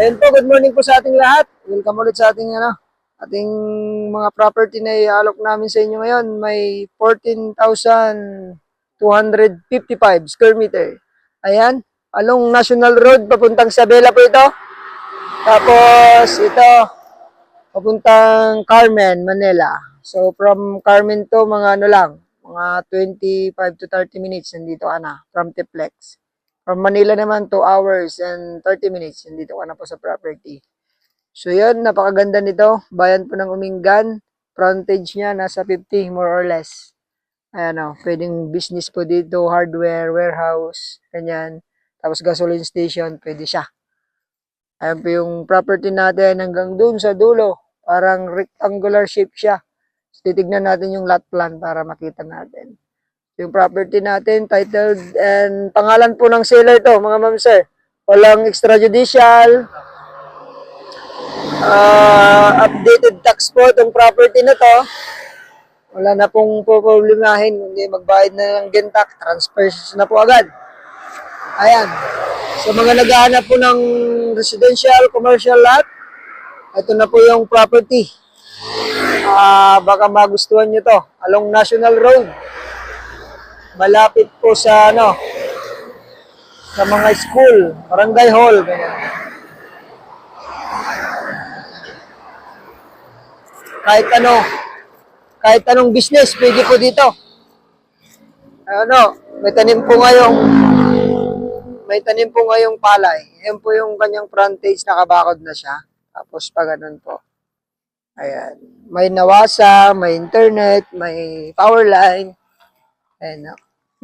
Ayun po, good morning po sa ating lahat. Welcome ulit sa ating mga property na ialok namin sa inyo ngayon. May 14,255 square meter. Ayan, along National Road, papuntang Isabela po ito. Tapos ito, papuntang Carmen, Manila. So from Carmen to mga mga 25 to 30 minutes nandito ka na from Tiplex. From Manila naman, 2 hours and 30 minutes. Nandito ka na po sa property. So yun, napakaganda nito. Bayan po ng Umingan. Frontage niya, nasa 50 more or less. Ayan o, pwedeng business po dito, hardware, warehouse, ganyan. Tapos gasoline station, pwede siya. Ayan po yung property natin hanggang dun sa dulo. Parang rectangular shape siya. So, titignan natin yung lot plan para makita natin. Yung property natin, titled, and pangalan po ng seller to, mga ma'am sir. Walang extrajudicial. Updated tax po itong property na to. Wala na pong problemahin. Hindi magbayad na ng GenTax, transfer na po agad. Ayan. So mga naghahanap po ng residential, commercial lot, ito na po yung property. Baka magustuhan nyo to. Along National Road. Malapit po sa sa mga school, barangay hall, ganyan. Kahit anong business pwede po dito. May tanim po ngayong palay. Yan po yung kanyang frontage, nakabakod na siya. Tapos pa ganun po. Ayan. May nawasa, may internet, may power line. Ayan.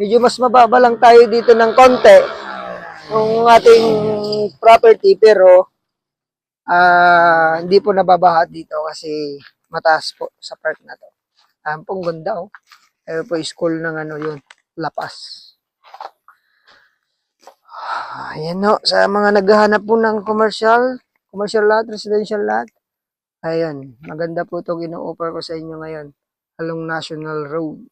Medyo mas mababa lang tayo dito ng konti ng ating property, pero hindi po nababaha dito kasi mataas po sa part na to. Ayan pong ganda oh. Ayan po school ng yun, Lapas. Ayan no, sa mga naghahanap po ng commercial lot, residential lot. Ayan, maganda po itong ino-offer ko sa inyo ngayon. Along National Road.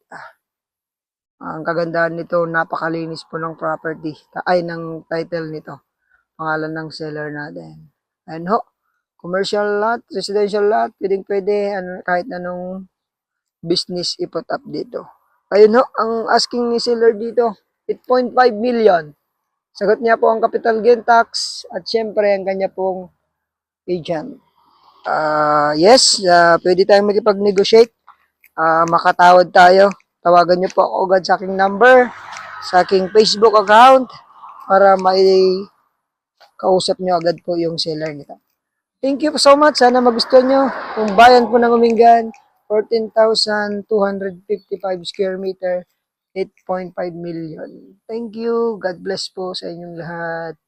Ang kagandahan nito, napakalinis po ng property. Ng title nito. Pangalan ng seller natin. Ayan ho. Commercial lot, residential lot, pwede, kahit anong business i-put up dito. Ayun ho, ang asking ni seller dito, 8.5 million. Sagot niya po ang capital gain tax at syempre ang kanya pong agent. Yes, pwede tayong makipag-negotiate. Makatawad tayo. Tawagan niyo po ako agad sa aking number, sa aking Facebook account para may kausap niyo agad po yung seller nito. Thank you so much. Sana magustuhan niyo. Kung bayan po ng Umingan, 14,255 square meter, 8.5 million. Thank you. God bless po sa inyong lahat.